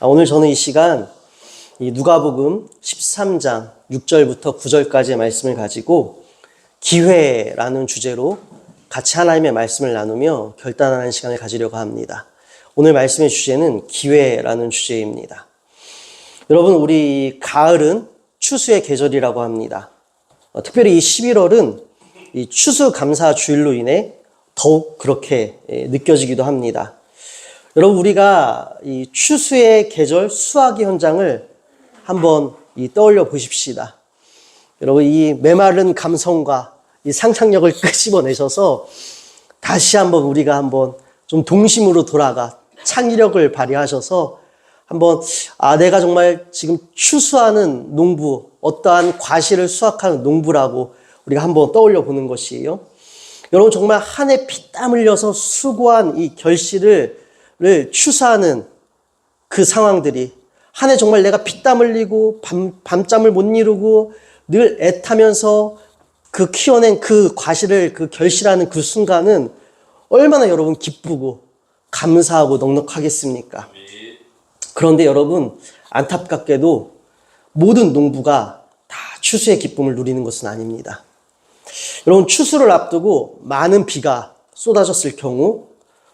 오늘 저는 이 시간 이 누가복음 13장 6절부터 9절까지의 말씀을 가지고 기회라는 주제로 같이 하나님의 말씀을 나누며 결단하는 시간을 가지려고 합니다. 오늘 말씀의 주제는 기회라는 주제입니다. 여러분, 우리 가을은 추수의 계절이라고 합니다. 특별히 이 11월은 이 추수감사 주일로 인해 더욱 그렇게 느껴지기도 합니다. 여러분, 우리가 이 추수의 계절 수확의 현장을 한번 떠올려 보십시다. 여러분, 이 메마른 감성과 이 상상력을 끄집어내셔서 다시 한번 우리가 한번 좀 동심으로 돌아가 창의력을 발휘하셔서 한번 내가 정말 지금 추수하는 농부, 어떠한 과실을 수확하는 농부라고 우리가 한번 떠올려 보는 것이에요. 여러분, 정말 한 해 피땀 흘려서 수고한 이 결실을 추수하는 그 상황들이, 한 해 정말 내가 피땀 흘리고 밤잠을 못 이루고 늘 애타면서 그 키워낸 그 과실을 그 결실하는 그 순간은 얼마나 여러분 기쁘고 감사하고 넉넉하겠습니까? 그런데 여러분, 안타깝게도 모든 농부가 다 추수의 기쁨을 누리는 것은 아닙니다. 여러분, 추수를 앞두고 많은 비가 쏟아졌을 경우,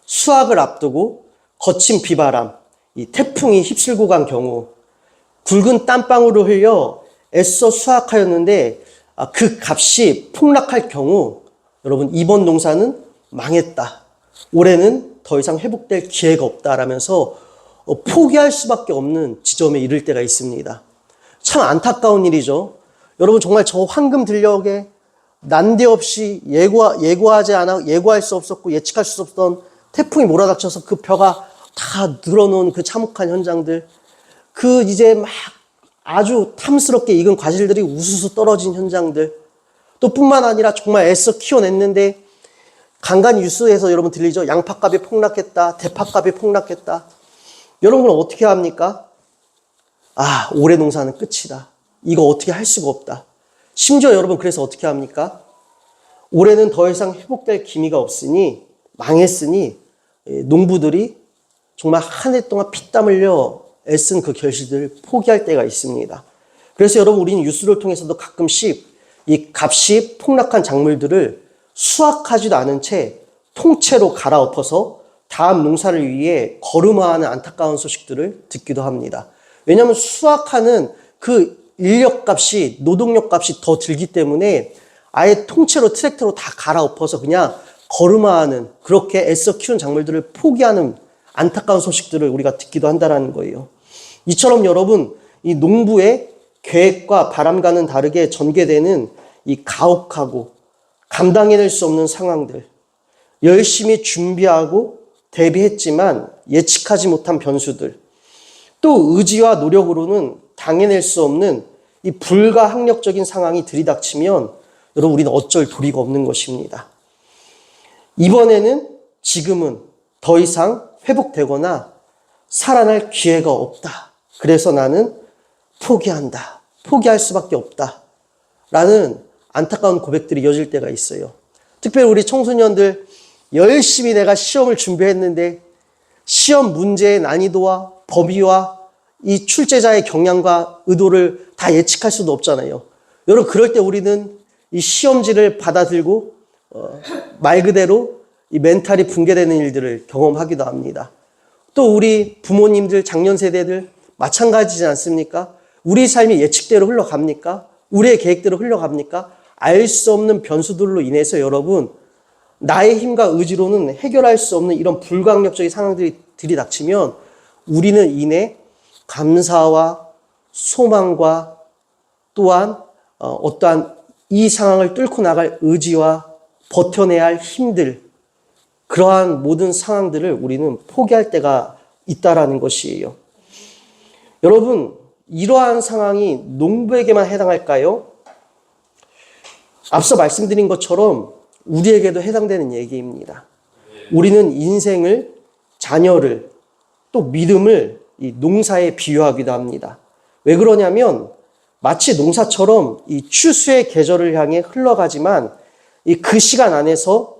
수확을 앞두고 거친 비바람, 이 태풍이 휩쓸고 간 경우, 굵은 땀방울을 흘려 애써 수확하였는데 그 값이 폭락할 경우, 여러분, 이번 농사는 망했다, 올해는 더 이상 회복될 기회가 없다라면서 포기할 수밖에 없는 지점에 이를 때가 있습니다. 참 안타까운 일이죠. 여러분, 정말 저 황금 들녘에 난데없이 예고할 수 없었고 예측할 수 없었던 태풍이 몰아닥쳐서 그 벼가 다 늘어놓은 그 참혹한 현장들, 그 이제 막 아주 탐스럽게 익은 과실들이 우수수 떨어진 현장들, 또 뿐만 아니라 정말 애써 키워냈는데 간간히 뉴스에서 여러분 들리죠? 양파값이 폭락했다, 대파값이 폭락했다. 여러분은 어떻게 합니까? 올해 농사는 끝이다, 이거 어떻게 할 수가 없다. 심지어 여러분, 그래서 어떻게 합니까? 올해는 더 이상 회복될 기미가 없으니, 망했으니 농부들이 정말 한 해 동안 피땀 흘려 애쓴 그 결실들을 포기할 때가 있습니다. 그래서 여러분, 우리는 뉴스를 통해서도 가끔씩 이 값이 폭락한 작물들을 수확하지도 않은 채 통째로 갈아엎어서 다음 농사를 위해 거름화하는 안타까운 소식들을 듣기도 합니다. 왜냐하면 수확하는 그 인력값이, 노동력값이 더 들기 때문에 아예 통째로 트랙터로 다 갈아엎어서 그냥 거름화하는, 그렇게 애써 키운 작물들을 포기하는 안타까운 소식들을 우리가 듣기도 한다는 거예요. 이처럼 여러분, 이 농부의 계획과 바람과는 다르게 전개되는 이 가혹하고 감당해낼 수 없는 상황들, 열심히 준비하고 대비했지만 예측하지 못한 변수들, 또 의지와 노력으로는 당해낼 수 없는 이 불가항력적인 상황이 들이닥치면 여러분, 우리는 어쩔 도리가 없는 것입니다. 이번에는, 지금은 더 이상 회복되거나 살아날 기회가 없다, 그래서 나는 포기한다, 포기할 수밖에 없다 라는 안타까운 고백들이 이어질 때가 있어요. 특별히 우리 청소년들, 열심히 내가 시험을 준비했는데 시험 문제의 난이도와 범위와 이 출제자의 경향과 의도를 다 예측할 수도 없잖아요. 여러분, 그럴 때 우리는 이 시험지를 받아들고 말 그대로 이 멘탈이 붕괴되는 일들을 경험하기도 합니다. 또 우리 부모님들, 장년 세대들 마찬가지지 않습니까? 우리 삶이 예측대로 흘러갑니까? 우리의 계획대로 흘러갑니까? 알 수 없는 변수들로 인해서 여러분, 나의 힘과 의지로는 해결할 수 없는 이런 불가항력적인 상황들이 들이닥치면 우리는 이내 감사와 소망과 또한 어떠한 이 상황을 뚫고 나갈 의지와 버텨내야 할 힘들, 그러한 모든 상황들을 우리는 포기할 때가 있다라는 것이에요. 여러분, 이러한 상황이 농부에게만 해당할까요? 앞서 말씀드린 것처럼 우리에게도 해당되는 얘기입니다. 우리는 인생을, 자녀를, 또 믿음을 이 농사에 비유하기도 합니다. 왜 그러냐면 마치 농사처럼 이 추수의 계절을 향해 흘러가지만 그 시간 안에서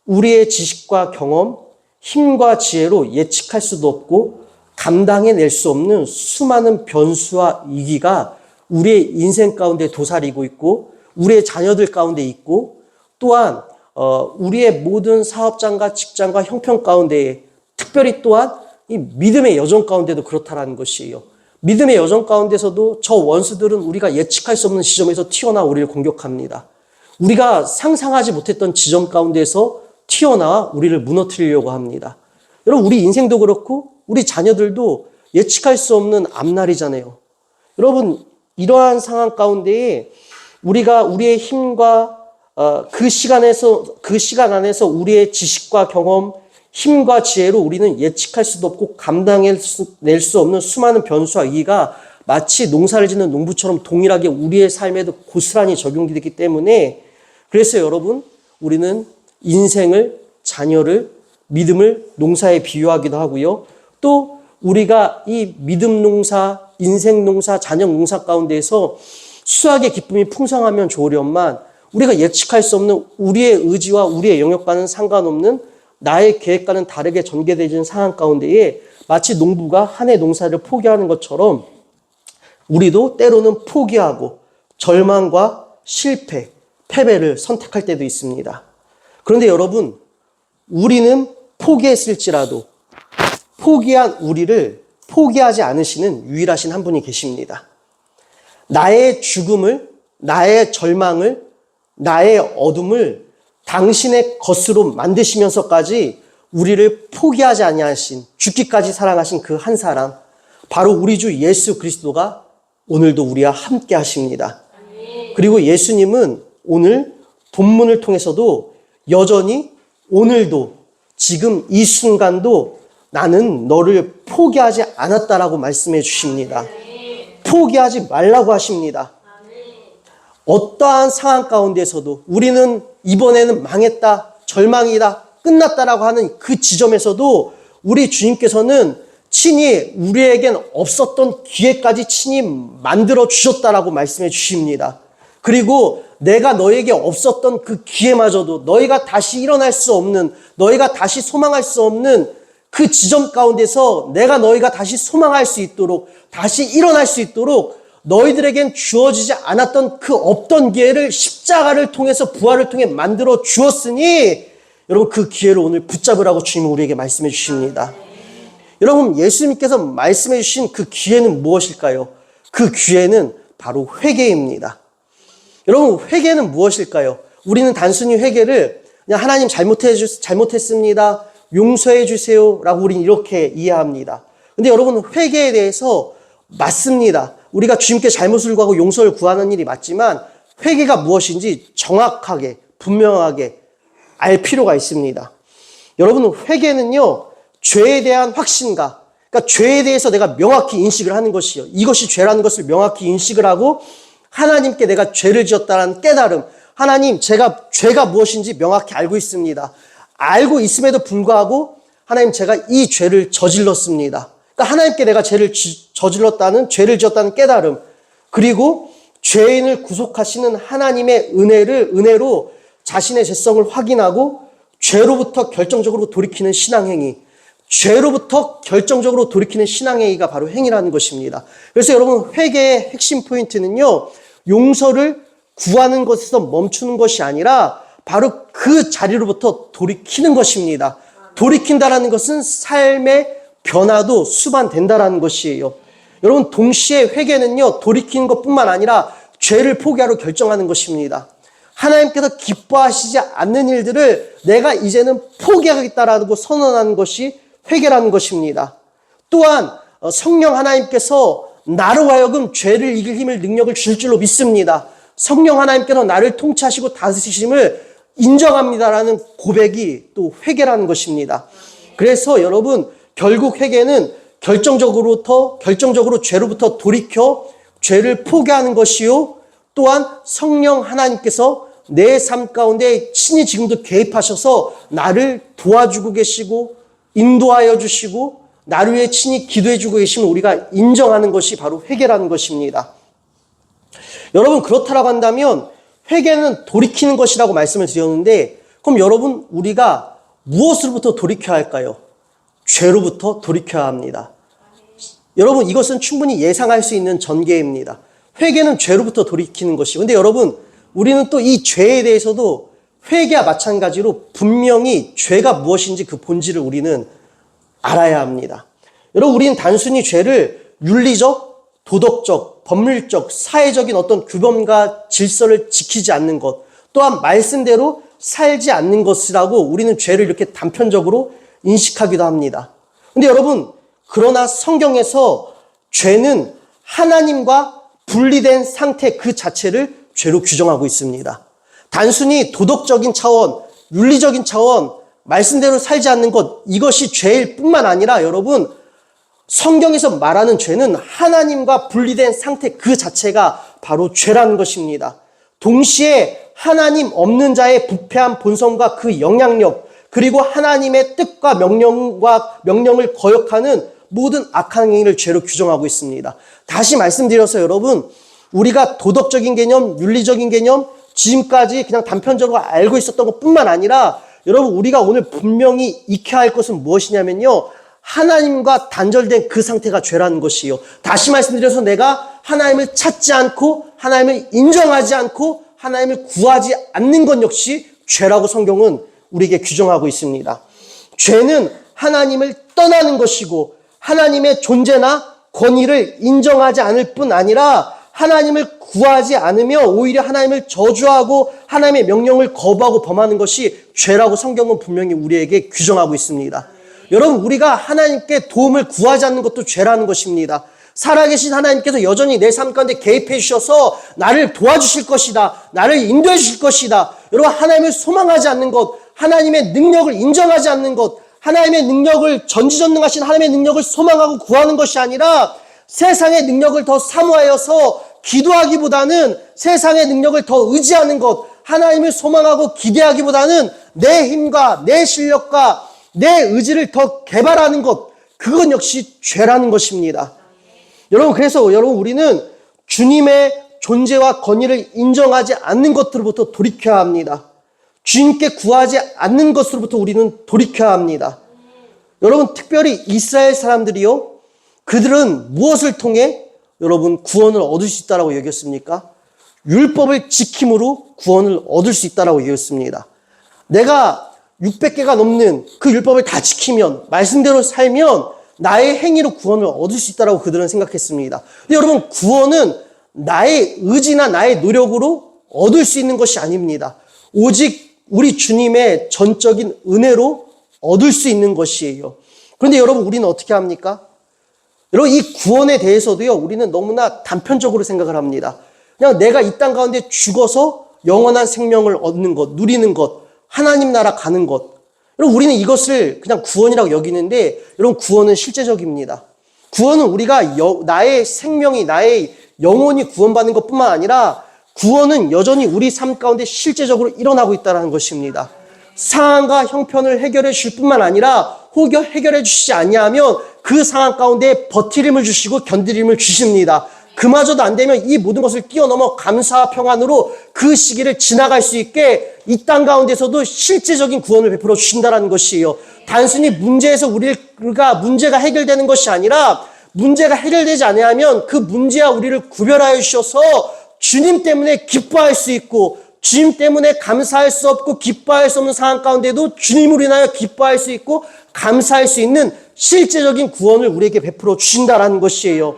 우리의 지식과 경험, 힘과 지혜로 예측할 수도 없고 감당해낼 수 없는 수많은 변수와 위기가 우리의 인생 가운데 도사리고 있고 우리의 자녀들 가운데 있고 또한 우리의 모든 사업장과 직장과 형편 가운데에 특별히 또한 이 믿음의 여정 가운데도 그렇다라는 것이에요. 믿음의 여정 가운데서도 저 원수들은 우리가 예측할 수 없는 지점에서 튀어나와 우리를 공격합니다. 우리가 상상하지 못했던 지점 가운데서 튀어나와 우리를 무너뜨리려고 합니다. 여러분, 우리 인생도 그렇고 우리 자녀들도 예측할 수 없는 앞날이잖아요. 여러분, 이러한 상황 가운데에 우리가 우리의 힘과 그 시간 안에서 우리의 지식과 경험, 힘과 지혜로 우리는 예측할 수도 없고 감당낼 수 없는 수많은 변수와 위기가 마치 농사를 짓는 농부처럼 동일하게 우리의 삶에도 고스란히 적용되기 때문에 그래서 여러분, 우리는 인생을, 자녀를, 믿음을 농사에 비유하기도 하고요. 또 우리가 이 믿음 농사, 인생 농사, 자녀 농사 가운데에서 수확의 기쁨이 풍성하면 좋으련만 우리가 예측할 수 없는 우리의 의지와 우리의 영역과는 상관없는 나의 계획과는 다르게 전개되는 상황 가운데에 마치 농부가 한 해 농사를 포기하는 것처럼 우리도 때로는 포기하고 절망과 실패, 패배를 선택할 때도 있습니다. 그런데 여러분, 우리는 포기했을지라도 포기한 우리를 포기하지 않으시는 유일하신 한 분이 계십니다. 나의 죽음을, 나의 절망을, 나의 어둠을 당신의 것으로 만드시면서까지 우리를 포기하지 아니하신, 죽기까지 사랑하신 그 한 사람, 바로 우리 주 예수 그리스도가 오늘도 우리와 함께 하십니다. 그리고 예수님은 오늘 본문을 통해서도 여전히 오늘도 지금 이 순간도 나는 너를 포기하지 않았다라고 말씀해 주십니다. 포기하지 말라고 하십니다. 어떠한 상황 가운데서도 우리는 이번에는 망했다, 절망이다, 끝났다라고 하는 그 지점에서도 우리 주님께서는 친히 우리에겐 없었던 기회까지 친히 만들어 주셨다라고 말씀해 주십니다. 그리고 내가 너에게 없었던 그 기회마저도 너희가 다시 일어날 수 없는, 너희가 다시 소망할 수 없는 그 지점 가운데서 내가 너희가 다시 소망할 수 있도록, 다시 일어날 수 있도록 너희들에겐 주어지지 않았던 그 없던 기회를 십자가를 통해서 부활을 통해 만들어 주었으니 여러분 그 기회를 오늘 붙잡으라고 주님은 우리에게 말씀해 주십니다. 여러분, 예수님께서 말씀해 주신 그 기회는 무엇일까요? 그 기회는 바로 회개입니다. 여러분, 회개는 무엇일까요? 우리는 단순히 회개를 그냥 하나님 잘못했습니다, 용서해 주세요 라고 우리는 이렇게 이해합니다. 근데 여러분, 회개에 대해서 맞습니다. 우리가 주님께 잘못을 구하고 용서를 구하는 일이 맞지만 회개가 무엇인지 정확하게 분명하게 알 필요가 있습니다. 여러분, 회개는요, 죄에 대한 확신과, 그러니까 죄에 대해서 내가 명확히 인식을 하는 것이요, 이것이 죄라는 것을 명확히 인식을 하고 하나님께 내가 죄를 지었다는 깨달음, 하나님, 제가 죄가 무엇인지 명확히 알고 있습니다. 알고 있음에도 불구하고 하나님, 제가 이 죄를 저질렀습니다. 그러니까 하나님께 내가 죄를 죄를 지었다는 깨달음, 그리고 죄인을 구속하시는 하나님의 은혜로 자신의 죄성을 확인하고 죄로부터 결정적으로 돌이키는 신앙행위, 죄로부터 결정적으로 돌이키는 신앙행위가 바로 행위라는 것입니다. 그래서 여러분, 회개의 핵심 포인트는요, 용서를 구하는 것에서 멈추는 것이 아니라 바로 그 자리로부터 돌이키는 것입니다. 돌이킨다라는 것은 삶의 변화도 수반된다라는 것이에요. 여러분, 동시에 회개는요, 돌이키는 것뿐만 아니라 죄를 포기하러 결정하는 것입니다. 하나님께서 기뻐하시지 않는 일들을 내가 이제는 포기하겠다라고 선언하는 것이 회개라는 것입니다. 또한 성령 하나님께서 나로 하여금 죄를 이길 힘을, 능력을 줄 줄로 믿습니다. 성령 하나님께서 나를 통치하시고 다스리심을 인정합니다라는 고백이 또 회개라는 것입니다. 그래서 여러분, 결국 회개는 결정적으로 죄로부터 돌이켜 죄를 포기하는 것이요, 또한 성령 하나님께서 내 삶 가운데 친히 지금도 개입하셔서 나를 도와주고 계시고 인도하여 주시고 나를 위해 친히 기도해 주고 계심을 우리가 인정하는 것이 바로 회개라는 것입니다. 여러분, 그렇다라고 한다면 회개는 돌이키는 것이라고 말씀을 드렸는데, 그럼 여러분, 우리가 무엇으로부터 돌이켜야 할까요? 죄로부터 돌이켜야 합니다. 여러분, 이것은 충분히 예상할 수 있는 전개입니다. 회개는 죄로부터 돌이키는 것이고, 근데 여러분, 우리는 또 이 죄에 대해서도 회개와 마찬가지로 분명히 죄가 무엇인지 그 본질을 우리는 알아야 합니다. 여러분, 우리는 단순히 죄를 윤리적, 도덕적, 법률적, 사회적인 어떤 규범과 질서를 지키지 않는 것, 또한 말씀대로 살지 않는 것이라고 우리는 죄를 이렇게 단편적으로 인식하기도 합니다. 근데 여러분, 그러나 성경에서 죄는 하나님과 분리된 상태 그 자체를 죄로 규정하고 있습니다. 단순히 도덕적인 차원, 윤리적인 차원, 말씀대로 살지 않는 것, 이것이 죄일 뿐만 아니라 여러분, 성경에서 말하는 죄는 하나님과 분리된 상태 그 자체가 바로 죄라는 것입니다. 동시에 하나님 없는 자의 부패한 본성과 그 영향력, 그리고 하나님의 뜻과 명령을 거역하는 모든 악한 행위를 죄로 규정하고 있습니다. 다시 말씀드려서 여러분, 우리가 도덕적인 개념, 윤리적인 개념, 지금까지 그냥 단편적으로 알고 있었던 것뿐만 아니라 여러분, 우리가 오늘 분명히 익혀야 할 것은 무엇이냐면요, 하나님과 단절된 그 상태가 죄라는 것이요. 다시 말씀드려서 내가 하나님을 찾지 않고 하나님을 인정하지 않고 하나님을 구하지 않는 것 역시 죄라고 성경은 우리에게 규정하고 있습니다. 죄는 하나님을 떠나는 것이고 하나님의 존재나 권위를 인정하지 않을 뿐 아니라 하나님을 구하지 않으며 오히려 하나님을 저주하고 하나님의 명령을 거부하고 범하는 것이 죄라고 성경은 분명히 우리에게 규정하고 있습니다. 여러분, 우리가 하나님께 도움을 구하지 않는 것도 죄라는 것입니다. 살아계신 하나님께서 여전히 내 삶 가운데 개입해 주셔서 나를 도와주실 것이다, 나를 인도해 주실 것이다. 여러분, 하나님을 소망하지 않는 것, 하나님의 능력을 인정하지 않는 것, 하나님의 능력을, 전지전능하신 하나님의 능력을 소망하고 구하는 것이 아니라 세상의 능력을 더 사모하여서 기도하기보다는 세상의 능력을 더 의지하는 것, 하나님을 소망하고 기대하기보다는 내 힘과 내 실력과 내 의지를 더 개발하는 것, 그건 역시 죄라는 것입니다. 여러분, 그래서 우리는 주님의 존재와 권위를 인정하지 않는 것들로부터 돌이켜야 합니다. 주님께 구하지 않는 것으로부터 우리는 돌이켜야 합니다. 여러분, 특별히 이스라엘 사람들이요, 그들은 무엇을 통해 여러분 구원을 얻을 수 있다라고 여겼습니까? 율법을 지킴으로 구원을 얻을 수 있다라고 여겼습니다. 내가 600개가 넘는 그 율법을 다 지키면, 말씀대로 살면 나의 행위로 구원을 얻을 수 있다라고 그들은 생각했습니다. 근데 여러분, 구원은 나의 의지나 나의 노력으로 얻을 수 있는 것이 아닙니다. 오직 우리 주님의 전적인 은혜로 얻을 수 있는 것이에요. 그런데 여러분, 우리는 어떻게 합니까? 여러분, 이 구원에 대해서도요, 우리는 너무나 단편적으로 생각을 합니다. 그냥 내가 이 땅 가운데 죽어서 영원한 생명을 얻는 것, 누리는 것, 하나님 나라 가는 것. 여러분, 우리는 이것을 그냥 구원이라고 여기는데, 여러분, 구원은 실제적입니다. 구원은 우리가 나의 생명이, 나의 영혼이 구원받는 것뿐만 아니라 구원은 여전히 우리 삶 가운데 실제적으로 일어나고 있다는 것입니다. 상황과 형편을 해결해 주실 뿐만 아니라 혹여 해결해 주시지 아니하면 그 상황 가운데 버티림을 주시고 견디림을 주십니다. 그마저도 안 되면 이 모든 것을 뛰어넘어 감사와 평안으로 그 시기를 지나갈 수 있게 이 땅 가운데서도 실제적인 구원을 베풀어 주신다는 것이에요. 단순히 문제에서 우리가 문제가 해결되는 것이 아니라 문제가 해결되지 않으면 그 문제와 우리를 구별하여 주셔서 주님 때문에 기뻐할 수 있고, 주님 때문에 감사할 수 없고 기뻐할 수 없는 상황 가운데도 주님으로 인하여 기뻐할 수 있고 감사할 수 있는 실제적인 구원을 우리에게 베풀어 주신다는 것이에요.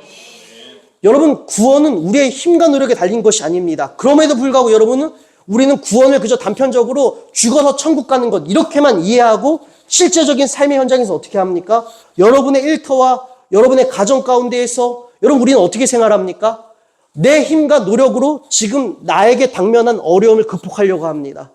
여러분, 구원은 우리의 힘과 노력에 달린 것이 아닙니다. 그럼에도 불구하고 여러분은, 우리는 구원을 그저 단편적으로 죽어서 천국 가는 것, 이렇게만 이해하고 실제적인 삶의 현장에서 어떻게 합니까? 여러분의 일터와 여러분의 가정 가운데에서 여러분, 우리는 어떻게 생활합니까? 내 힘과 노력으로 지금 나에게 당면한 어려움을 극복하려고 합니다.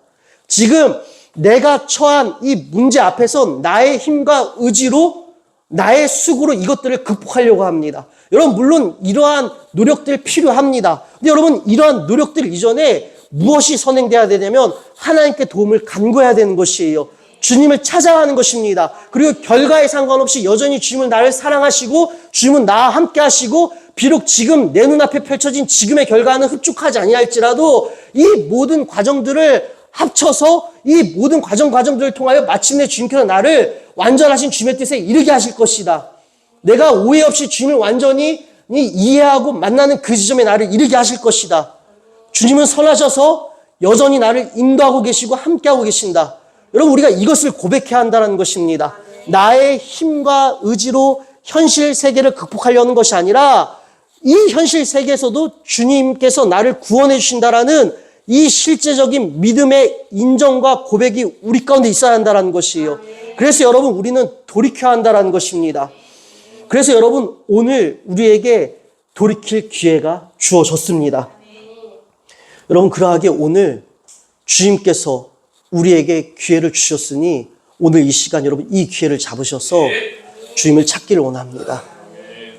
지금 내가 처한 이 문제 앞에서 나의 힘과 의지로, 나의 수고로 이것들을 극복하려고 합니다. 여러분, 물론 이러한 노력들 필요합니다. 근데 여러분, 이러한 노력들 이전에 무엇이 선행돼야 되냐면 하나님께 도움을 간구해야 되는 것이에요. 주님을 찾아가는 것입니다. 그리고 결과에 상관없이 여전히 주님은 나를 사랑하시고 주님은 나와 함께 하시고, 비록 지금 내 눈앞에 펼쳐진 지금의 결과는 흡족하지 아니할지라도 이 모든 과정들을 합쳐서 이 모든 과정들을 통하여 마침내 주님께서 나를 완전하신 주님의 뜻에 이르게 하실 것이다. 내가 오해 없이 주님을 완전히 이해하고 만나는 그 지점에 나를 이르게 하실 것이다. 주님은 선하셔서 여전히 나를 인도하고 계시고 함께하고 계신다. 여러분, 우리가 이것을 고백해야 한다는 것입니다. 나의 힘과 의지로 현실 세계를 극복하려는 것이 아니라 이 현실 세계에서도 주님께서 나를 구원해 주신다라는 이 실제적인 믿음의 인정과 고백이 우리 가운데 있어야 한다는 것이에요. 그래서 여러분, 우리는 돌이켜야 한다는 것입니다. 그래서 여러분, 오늘 우리에게 돌이킬 기회가 주어졌습니다. 여러분, 그러하게 오늘 주님께서 우리에게 기회를 주셨으니 오늘 이 시간 여러분 이 기회를 잡으셔서 주님을 찾기를 원합니다.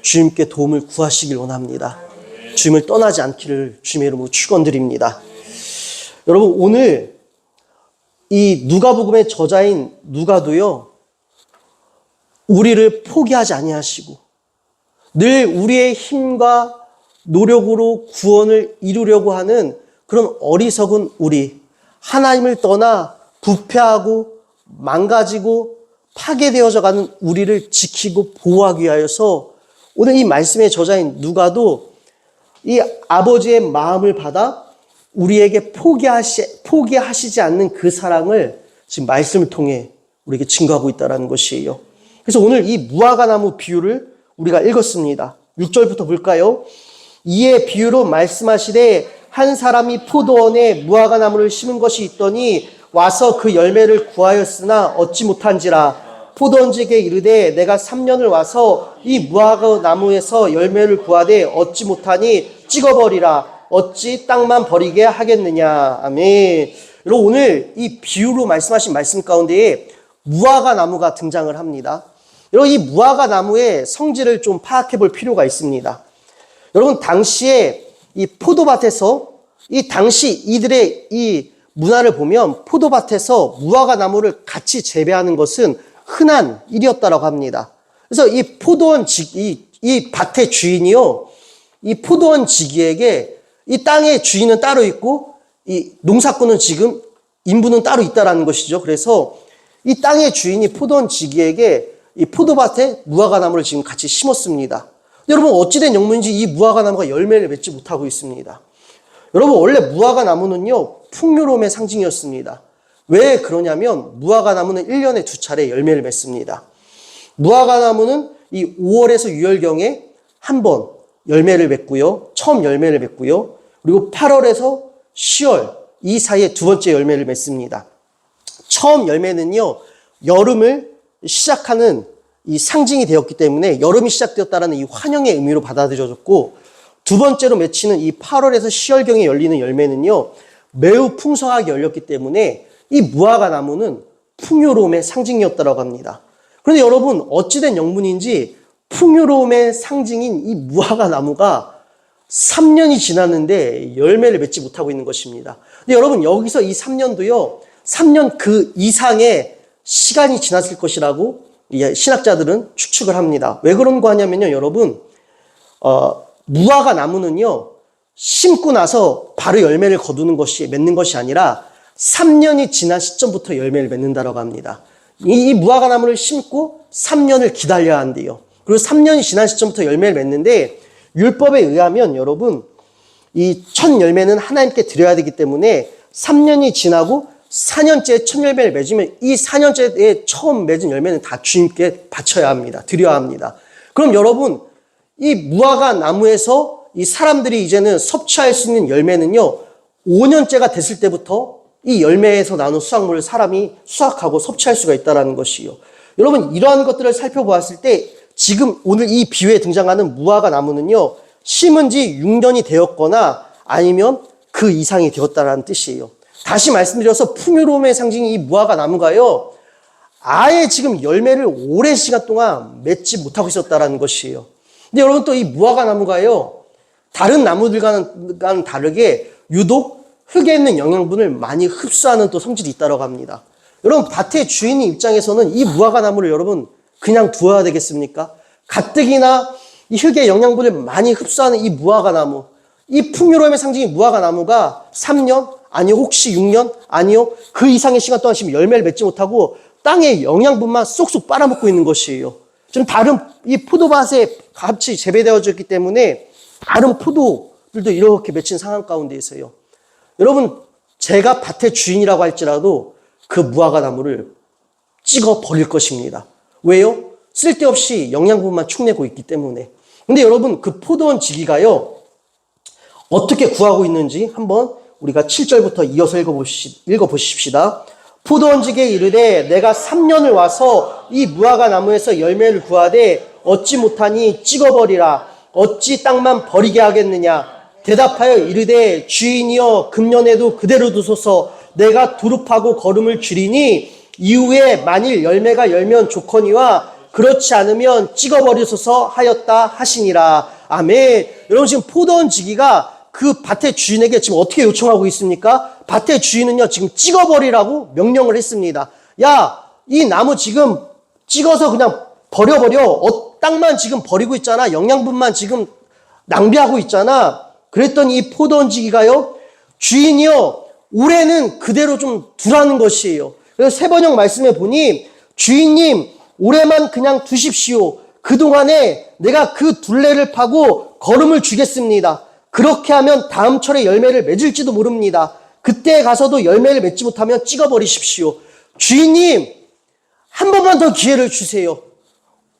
주님께 도움을 구하시길 원합니다. 주님을 떠나지 않기를 주님의 이름으로 축원드립니다. 여러분, 오늘 이 누가복음의 저자인 누가도요, 우리를 포기하지 아니하시고 늘 우리의 힘과 노력으로 구원을 이루려고 하는 그런 어리석은 우리, 하나님을 떠나 부패하고 망가지고 파괴되어져 가는 우리를 지키고 보호하기 위하여서 오늘 이 말씀의 저자인 누가도 이 아버지의 마음을 받아 우리에게 포기하시지 않는 그 사랑을 지금 말씀을 통해 우리에게 증거하고 있다는 것이에요. 그래서 오늘 이 무화과나무 비유를 우리가 읽었습니다. 6절부터 볼까요? 이에 비유로 말씀하시되 한 사람이 포도원에 무화과나무를 심은 것이 있더니 와서 그 열매를 구하였으나 얻지 못한지라. 포도원직에 이르되 내가 3년을 와서 이 무화과나무에서 열매를 구하되 얻지 못하니 찍어버리라. 어찌 땅만 버리게 하겠느냐. 아멘. 여러분, 오늘 이 비유로 말씀하신 말씀 가운데에 무화과나무가 등장을 합니다. 여러분, 이 무화과나무의 성질을 좀 파악해 볼 필요가 있습니다. 여러분, 당시에 이 포도밭에서 이 당시 이들의 이 문화를 보면 포도밭에서 무화과나무를 같이 재배하는 것은 흔한 일이었다라고 합니다. 그래서 이 포도원 이 밭의 주인이요, 이 포도원 지기에게 이 땅의 주인은 따로 있고 이 농사꾼은 지금 인부는 따로 있다라는 것이죠. 그래서 이 땅의 주인이 포도원 지기에게 이 포도밭에 무화과나무를 지금 같이 심었습니다. 여러분, 어찌된 영문인지 이 무화과나무가 열매를 맺지 못하고 있습니다. 여러분, 원래 무화과나무는요, 풍요로움의 상징이었습니다. 왜 그러냐면 무화과나무는 1년에 2차례 열매를 맺습니다. 무화과나무는 이 5월에서 6월경에 한 번 열매를 맺고요. 처음 열매를 맺고요. 그리고 8월에서 10월 이 사이에 두 번째 열매를 맺습니다. 처음 열매는요, 여름을 시작하는 이 상징이 되었기 때문에 여름이 시작되었다는 이 환영의 의미로 받아들여졌고, 두 번째로 맺히는 이 8월에서 10월경에 열리는 열매는요, 매우 풍성하게 열렸기 때문에 이 무화과나무는 풍요로움의 상징이었다고 합니다. 그런데 여러분, 어찌된 영문인지 풍요로움의 상징인 이 무화과나무가 3년이 지났는데 열매를 맺지 못하고 있는 것입니다. 근데 여러분, 여기서 이 3년도요, 3년 그 이상의 시간이 지났을 것이라고 신학자들은 추측을 합니다. 왜 그런 거 하냐면요, 여러분, 무화과나무는요, 심고 나서 바로 열매를 맺는 것이 아니라 3년이 지난 시점부터 열매를 맺는다고 합니다. 이 무화과나무를 심고 3년을 기다려야 한대요. 그리고 3년이 지난 시점부터 열매를 맺는데, 율법에 의하면 여러분, 이 첫 열매는 하나님께 드려야 되기 때문에 3년이 지나고 4년째 첫 열매를 맺으면 이 4년째에 처음 맺은 열매는 다 주님께 바쳐야 합니다. 드려야 합니다. 그럼 여러분, 이 무화과나무에서 이 사람들이 이제는 섭취할 수 있는 열매는요, 5년째가 됐을 때부터 이 열매에서 나오는 수확물을 사람이 수확하고 섭취할 수가 있다는 것이요. 여러분, 이러한 것들을 살펴보았을 때 지금 오늘 이 비유에 등장하는 무화과나무는요, 심은 지 6년이 되었거나 아니면 그 이상이 되었다는 뜻이에요. 다시 말씀드려서 풍요로움의 상징이 이 무화과나무가요, 아예 지금 열매를 오랜 시간 동안 맺지 못하고 있었다는 것이에요. 근데 여러분, 또 이 무화과나무가요, 다른 나무들과는 다르게 유독 흙에 있는 영양분을 많이 흡수하는 또 성질이 있다고 합니다. 여러분, 밭의 주인 입장에서는 이 무화과나무를 여러분 그냥 두어야 되겠습니까? 가뜩이나 이 흙의 영양분을 많이 흡수하는 이 무화과나무, 이 풍요로움의 상징인 무화과나무가 3년, 아니요 혹시 6년, 아니요 그 이상의 시간 동안 지금 열매를 맺지 못하고 땅의 영양분만 쏙쏙 빨아먹고 있는 것이에요. 좀 다른 이 포도밭에 같이 재배되어졌기 때문에 다른 포도들도 이렇게 맺힌 상황 가운데 있어요. 여러분, 제가 밭의 주인이라고 할지라도 그 무화과 나무를 찍어 버릴 것입니다. 왜요? 쓸데없이 영양분만 축내고 있기 때문에. 근데 여러분, 그 포도원 지기가요, 어떻게 구하고 있는지 한번 우리가 7절부터 이어서 읽어보십시다. 포도원 지기에 이르되 내가 3년을 와서 이 무화과 나무에서 열매를 구하되 얻지 못하니 찍어버리라. 어찌 땅만 버리게 하겠느냐. 대답하여 이르되 주인이여 금년에도 그대로 두소서. 내가 두릅하고 거름을 줄이니 이후에 만일 열매가 열면 좋거니와 그렇지 않으면 찍어버리소서 하였다 하시니라. 아멘. 여러분, 지금 포도원 지기가 그 밭의 주인에게 지금 어떻게 요청하고 있습니까? 밭의 주인은요, 지금 찍어버리라고 명령을 했습니다. 야, 이 나무 지금 찍어서 그냥 버려버려. 땅만 지금 버리고 있잖아. 영양분만 지금 낭비하고 있잖아. 그랬더니 이 포도원 지기가요, 주인이요, 올해는 그대로 좀 두라는 것이에요. 그래서 세번역 말씀에 보니, 주인님, 올해만 그냥 두십시오. 그동안에 내가 그 둘레를 파고 거름을 주겠습니다. 그렇게 하면 다음 철에 열매를 맺을지도 모릅니다. 그때 가서도 열매를 맺지 못하면 찍어버리십시오. 주인님, 한 번만 더 기회를 주세요.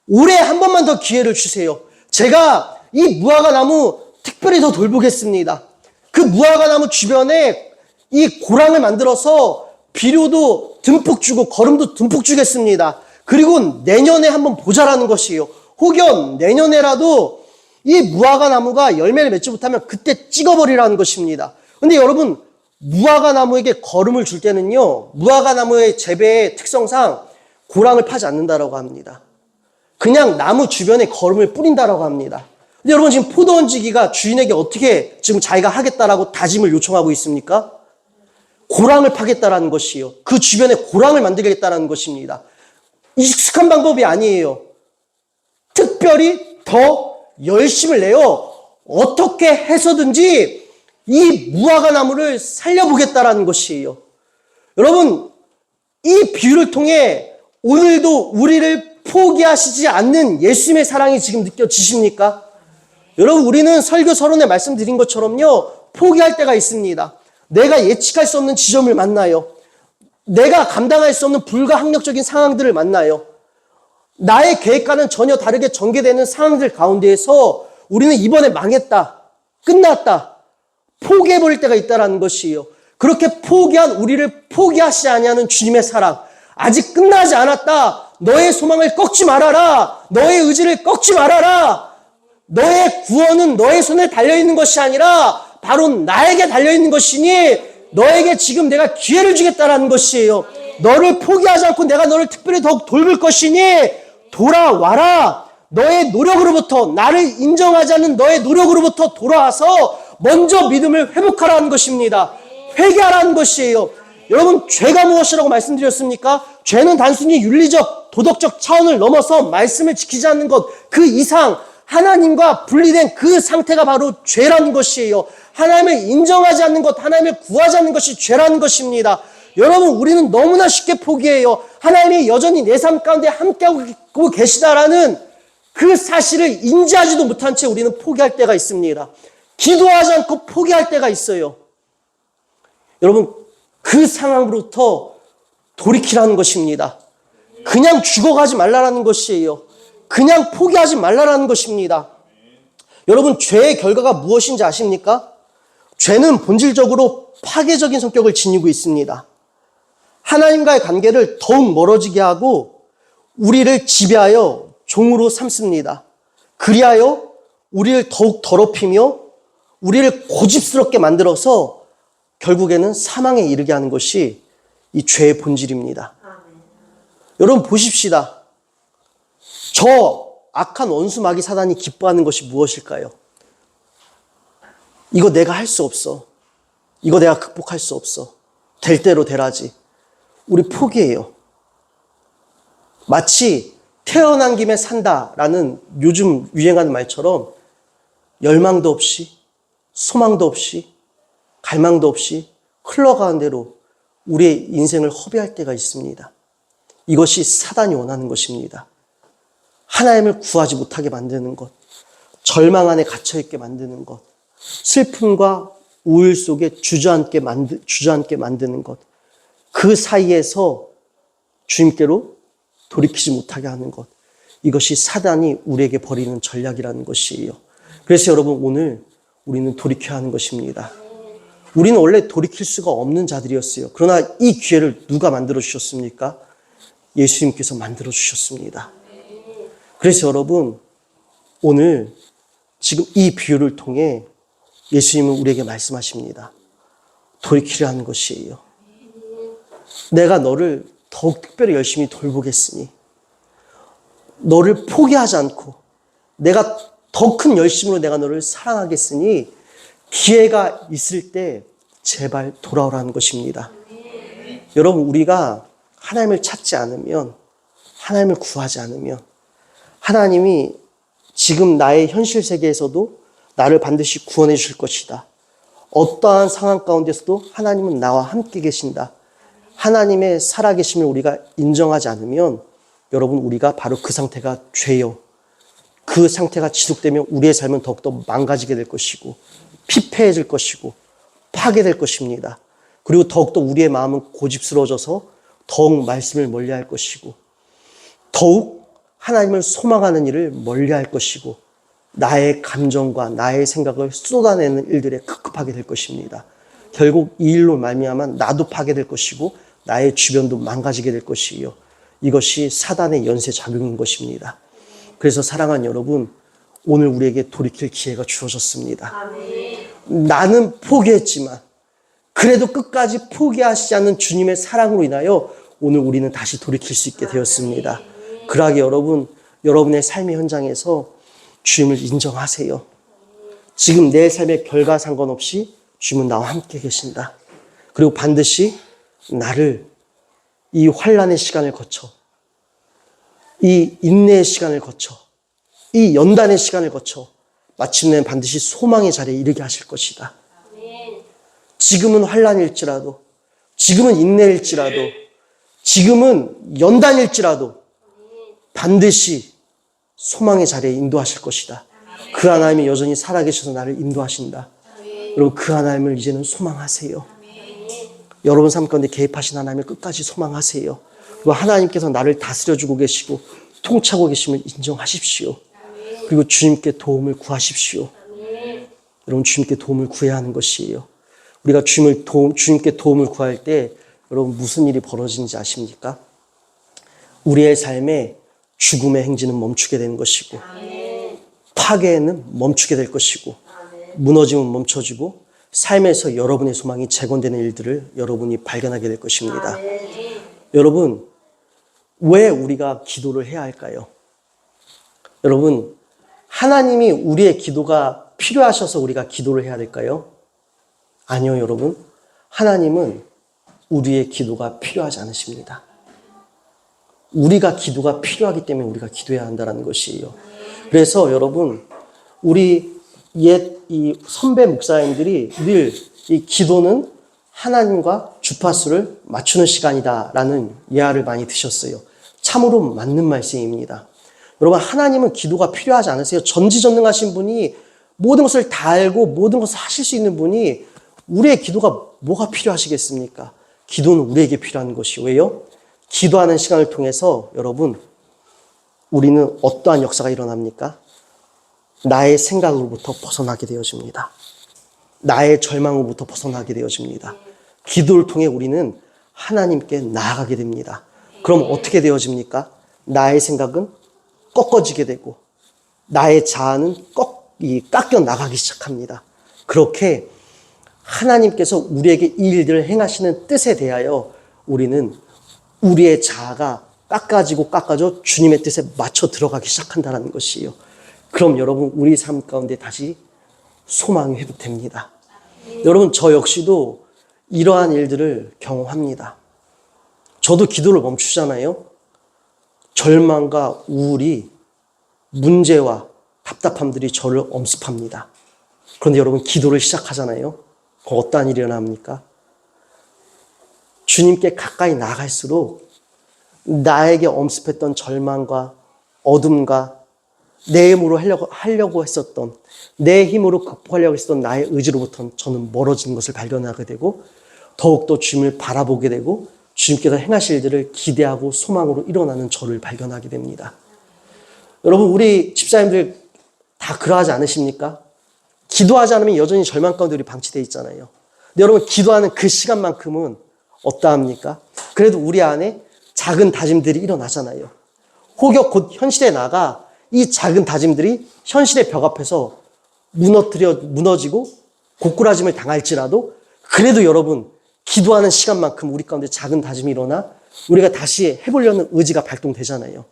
올해 한 번만 더 기회를 주세요. 제가 이 무화과 나무 특별히 더 돌보겠습니다. 그 무화과 나무 주변에 이 고랑을 만들어서 비료도 듬뿍 주고 거름도 듬뿍 주겠습니다. 그리고 내년에 한번 보자라는 것이에요. 혹여 내년에라도 이 무화과 나무가 열매를 맺지 못하면 그때 찍어버리라는 것입니다. 근데 여러분, 무화과 나무에게 거름을 줄 때는요, 무화과 나무의 재배의 특성상 고랑을 파지 않는다라고 합니다. 그냥 나무 주변에 거름을 뿌린다라고 합니다. 근데 여러분, 지금 포도원 지기가 주인에게 어떻게 지금 자기가 하겠다라고 다짐을 요청하고 있습니까? 고랑을 파겠다라는 것이에요. 그 주변에 고랑을 만들겠다라는 것입니다. 익숙한 방법이 아니에요. 특별히 더 열심을 내요. 어떻게 해서든지 이 무화과 나무를 살려보겠다라는 것이에요. 여러분, 이 비유를 통해 오늘도 우리를 포기하시지 않는 예수님의 사랑이 지금 느껴지십니까? 여러분, 우리는 설교 서론에 말씀드린 것처럼요, 포기할 때가 있습니다. 내가 예측할 수 없는 지점을 만나요. 내가 감당할 수 없는 불가항력적인 상황들을 만나요. 나의 계획과는 전혀 다르게 전개되는 상황들 가운데에서 우리는 이번에 망했다, 끝났다, 포기해버릴 때가 있다는 것이에요. 그렇게 포기한 우리를 포기하시지 아니하는 주님의 사랑, 아직 끝나지 않았다. 너의 소망을 꺾지 말아라. 너의 의지를 꺾지 말아라. 너의 구원은 너의 손에 달려있는 것이 아니라 바로 나에게 달려있는 것이니 너에게 지금 내가 기회를 주겠다라는 것이에요. 너를 포기하지 않고 내가 너를 특별히 더욱 돌볼 것이니 돌아와라. 너의 노력으로부터, 나를 인정하지 않는 너의 노력으로부터 돌아와서 먼저 믿음을 회복하라는 것입니다. 회개하라는 것이에요. 여러분, 죄가 무엇이라고 말씀드렸습니까? 죄는 단순히 윤리적, 도덕적 차원을 넘어서 말씀을 지키지 않는 것, 그 이상 하나님과 분리된 그 상태가 바로 죄라는 것이에요. 하나님을 인정하지 않는 것, 하나님을 구하지 않는 것이 죄라는 것입니다. 여러분, 우리는 너무나 쉽게 포기해요. 하나님이 여전히 내 삶 가운데 함께하고 계시다라는 그 사실을 인지하지도 못한 채 우리는 포기할 때가 있습니다. 기도하지 않고 포기할 때가 있어요. 여러분, 그 상황으로부터 돌이키라는 것입니다. 그냥 죽어가지 말라라는 것이에요. 그냥 포기하지 말라라는 것입니다. 여러분, 죄의 결과가 무엇인지 아십니까? 죄는 본질적으로 파괴적인 성격을 지니고 있습니다. 하나님과의 관계를 더욱 멀어지게 하고 우리를 지배하여 종으로 삼습니다. 그리하여 우리를 더욱 더럽히며 우리를 고집스럽게 만들어서 결국에는 사망에 이르게 하는 것이 이 죄의 본질입니다. 여러분, 보십시다. 저 악한 원수 마귀 사단이 기뻐하는 것이 무엇일까요? 이거 내가 할 수 없어. 이거 내가 극복할 수 없어. 될 대로 되라지. 우리 포기해요. 마치 태어난 김에 산다라는 요즘 유행하는 말처럼 열망도 없이, 소망도 없이, 갈망도 없이 흘러가는 대로 우리의 인생을 허비할 때가 있습니다. 이것이 사단이 원하는 것입니다. 하나님을 구하지 못하게 만드는 것, 절망 안에 갇혀있게 만드는 것, 슬픔과 우울 속에 주저앉게 만드는 것, 그 사이에서 주님께로 돌이키지 못하게 하는 것, 이것이 사단이 우리에게 벌이는 전략이라는 것이에요. 그래서 여러분, 오늘 우리는 돌이켜야 하는 것입니다. 우리는 원래 돌이킬 수가 없는 자들이었어요. 그러나 이 기회를 누가 만들어 주셨습니까? 예수님께서 만들어 주셨습니다. 그래서 여러분, 오늘 지금 이 비유를 통해 예수님은 우리에게 말씀하십니다. 돌이키려 하는 것이에요. 내가 너를 더욱 특별히 열심히 돌보겠으니, 너를 포기하지 않고 내가 더 큰 열심으로 내가 너를 사랑하겠으니 기회가 있을 때 제발 돌아오라는 것입니다. 여러분, 우리가 하나님을 찾지 않으면, 하나님을 구하지 않으면 하나님이 지금 나의 현실 세계에서도 나를 반드시 구원해 주실 것이다. 어떠한 상황 가운데서도 하나님은 나와 함께 계신다. 하나님의 살아계심을 우리가 인정하지 않으면 여러분, 우리가 바로 그 상태가 죄요. 그 상태가 지속되면 우리의 삶은 더욱더 망가지게 될 것이고 피폐해질 것이고 파괴될 것입니다. 그리고 더욱더 우리의 마음은 고집스러워져서 더욱 말씀을 멀리할 것이고 더욱 하나님을 소망하는 일을 멀리할 것이고 나의 감정과 나의 생각을 쏟아내는 일들에 급급하게 될 것입니다. 결국 이 일로 말미암아 나도 파괴될 것이고 나의 주변도 망가지게 될 것이요. 이것이 사단의 연쇄 작용인 것입니다. 그래서 사랑하는 여러분, 오늘 우리에게 돌이킬 기회가 주어졌습니다. 아멘. 나는 포기했지만 그래도 끝까지 포기하시지 않는 주님의 사랑으로 인하여 오늘 우리는 다시 돌이킬 수 있게 되었습니다. 그러하게 여러분, 여러분의 삶의 현장에서 주님을 인정하세요. 지금 내 삶의 결과 상관없이 주님은 나와 함께 계신다. 그리고 반드시 나를 이 환난의 시간을 거쳐, 이 인내의 시간을 거쳐, 이 연단의 시간을 거쳐 마침내 반드시 소망의 자리에 이르게 하실 것이다. 지금은 환난일지라도, 지금은 인내일지라도, 지금은 연단일지라도 반드시 소망의 자리에 인도하실 것이다. 그 하나님이 여전히 살아계셔서 나를 인도하신다. 여러분, 그 하나님을 이제는 소망하세요. 여러분 삶 가운데 개입하신 하나님을 끝까지 소망하세요. 그리고 하나님께서 나를 다스려주고 계시고 통치하고 계심을 인정하십시오. 그리고 주님께 도움을 구하십시오. 여러분, 주님께 도움을 구해야 하는 것이에요. 우리가 주님께 도움을 구할 때 여러분 무슨 일이 벌어지는지 아십니까? 우리의 삶에 죽음의 행진은 멈추게 되는 것이고 파괴는 멈추게 될 것이고 무너짐은 멈춰지고 삶에서 여러분의 소망이 재건되는 일들을 여러분이 발견하게 될 것입니다. 여러분, 왜 우리가 기도를 해야 할까요? 여러분, 하나님이 우리의 기도가 필요하셔서 우리가 기도를 해야 될까요? 아니요, 여러분. 하나님은 우리의 기도가 필요하지 않으십니다. 우리가 기도가 필요하기 때문에 우리가 기도해야 한다는 것이에요. 그래서 여러분, 우리 이 선배 목사님들이 늘 이 기도는 하나님과 주파수를 맞추는 시간이다라는 예화를 많이 드셨어요. 참으로 맞는 말씀입니다. 여러분, 하나님은 기도가 필요하지 않으세요. 전지전능하신 분이 모든 것을 다 알고 모든 것을 하실 수 있는 분이 우리의 기도가 뭐가 필요하시겠습니까? 기도는 우리에게 필요한 것이 왜요? 기도하는 시간을 통해서 여러분, 우리는 어떠한 역사가 일어납니까? 나의 생각으로부터 벗어나게 되어집니다. 나의 절망으로부터 벗어나게 되어집니다. 기도를 통해 우리는 하나님께 나아가게 됩니다. 그럼 어떻게 되어집니까? 나의 생각은 꺾어지게 되고 나의 자아는 깎여 나가기 시작합니다. 그렇게 하나님께서 우리에게 이 일들을 행하시는 뜻에 대하여 우리는 우리의 자아가 깎아져 주님의 뜻에 맞춰 들어가기 시작한다는 것이에요. 그럼 여러분, 우리 삶 가운데 다시 소망이 회복됩니다. 여러분, 저 역시도 이러한 일들을 경험합니다. 저도 기도를 멈추잖아요. 절망과 우울이, 문제와 답답함들이 저를 엄습합니다. 그런데 여러분, 기도를 시작하잖아요. 그럼 어떠한 일이 일어납니까? 주님께 가까이 나갈수록 나에게 엄습했던 절망과 어둠과 내 힘으로 하려고 했었던, 내 힘으로 극복하려고 했었던 나의 의지로부터 저는 멀어지는 것을 발견하게 되고 더욱더 주님을 바라보게 되고 주님께서 행하실 일들을 기대하고 소망으로 일어나는 저를 발견하게 됩니다. 여러분, 우리 집사님들 다 그러하지 않으십니까? 기도하지 않으면 여전히 절망 가운데 우리 방치되어 있잖아요. 근데 여러분, 기도하는 그 시간만큼은 어떠합니까? 그래도 우리 안에 작은 다짐들이 일어나잖아요. 혹여 곧 현실에 나가 이 작은 다짐들이 현실의 벽 앞에서 무너지고 고꾸라짐을 당할지라도 그래도 여러분, 기도하는 시간만큼 우리 가운데 작은 다짐이 일어나 우리가 다시 해보려는 의지가 발동되잖아요.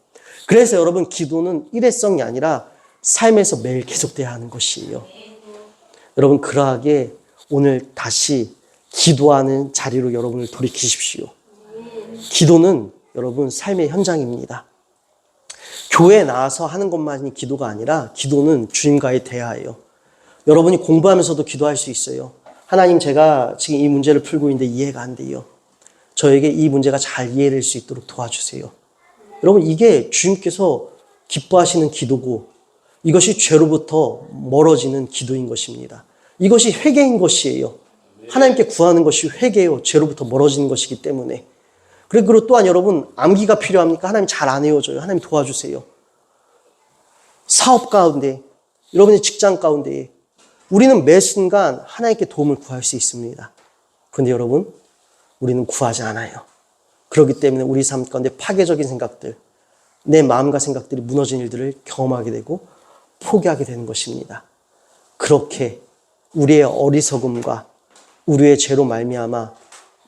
그래서 여러분, 기도는 일회성이 아니라 삶에서 매일 계속돼야 하는 것이에요. 여러분, 그러하게 오늘 다시 기도하는 자리로 여러분을 돌이키십시오. 기도는 여러분 삶의 현장입니다. 교회에 나와서 하는 것만이 기도가 아니라 기도는 주님과의 대화예요. 여러분이 공부하면서도 기도할 수 있어요. 하나님, 제가 지금 이 문제를 풀고 있는데 이해가 안 돼요. 저에게 이 문제가 잘 이해될 수 있도록 도와주세요. 여러분, 이게 주님께서 기뻐하시는 기도고 이것이 죄로부터 멀어지는 기도인 것입니다. 이것이 회개인 것이에요. 하나님께 구하는 것이 회개요. 죄로부터 멀어지는 것이기 때문에. 그리고 또한 여러분, 암기가 필요합니까? 하나님 잘 안 외워져요. 하나님 도와주세요. 사업 가운데, 여러분의 직장 가운데 우리는 매 순간 하나님께 도움을 구할 수 있습니다. 그런데 여러분, 우리는 구하지 않아요. 그렇기 때문에 우리 삶 가운데 파괴적인 생각들, 내 마음과 생각들이 무너진 일들을 경험하게 되고 포기하게 되는 것입니다. 그렇게 우리의 어리석음과 우리의 죄로 말미암아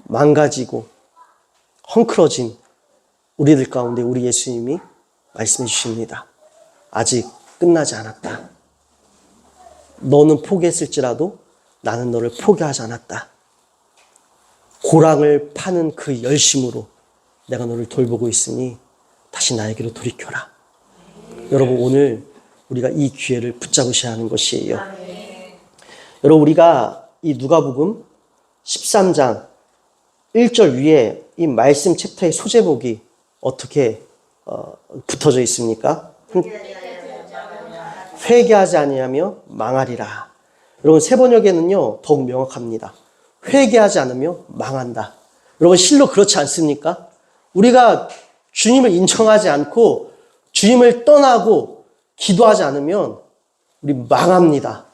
망가지고 헝클어진 우리들 가운데 우리 예수님이 말씀해 주십니다. 아직 끝나지 않았다. 너는 포기했을지라도 나는 너를 포기하지 않았다. 고랑을 파는 그 열심으로 내가 너를 돌보고 있으니 다시 나에게로 돌이켜라. 여러분, 오늘 우리가 이 기회를 붙잡으셔야 하는 것이에요. 여러분, 우리가 이 누가복음 13장 1절 위에 이 말씀 챕터의 소제목이 어떻게 붙어져 있습니까? 회개하지 아니하며 망하리라. 여러분, 세번역에는요 더욱 명확합니다. 회개하지 않으며 망한다. 여러분, 실로 그렇지 않습니까? 우리가 주님을 인정하지 않고 주님을 떠나고 기도하지 않으면 우리 망합니다.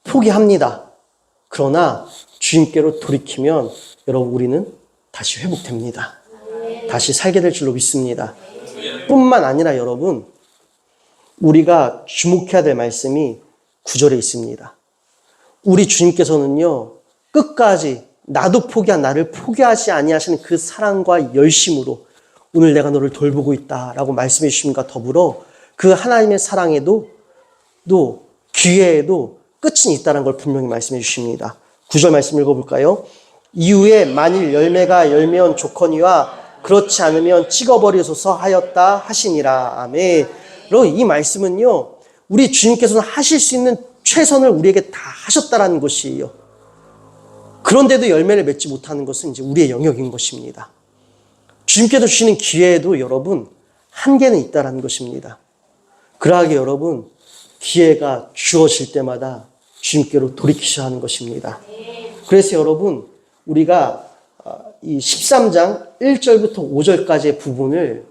포기합니다. 그러나 주님께로 돌이키면 여러분, 우리는 다시 회복됩니다. 다시 살게 될 줄로 믿습니다. 뿐만 아니라 여러분, 우리가 주목해야 될 말씀이 9절에 있습니다. 우리 주님께서는요, 끝까지 나도 포기한 나를 포기하지 아니하시는 그 사랑과 열심으로 오늘 내가 너를 돌보고 있다라고 말씀해 주심과 더불어 그 하나님의 사랑에도 또 기회에도 끝은 있다는 걸 분명히 말씀해 주십니다. 9절 말씀 읽어볼까요? 이후에 만일 열매가 열매언 조커니와 그렇지 않으면 찍어버리소서 하였다 하시니라. 아멘. 여러분, 이 말씀은요, 우리 주님께서는 하실 수 있는 최선을 우리에게 다 하셨다라는 것이에요. 그런데도 열매를 맺지 못하는 것은 이제 우리의 영역인 것입니다. 주님께서 주시는 기회에도 여러분, 한계는 있다라는 것입니다. 그러하게 여러분, 기회가 주어질 때마다 주님께로 돌이키셔야 하는 것입니다. 그래서 여러분, 우리가 이 13장 1절부터 5절까지의 부분을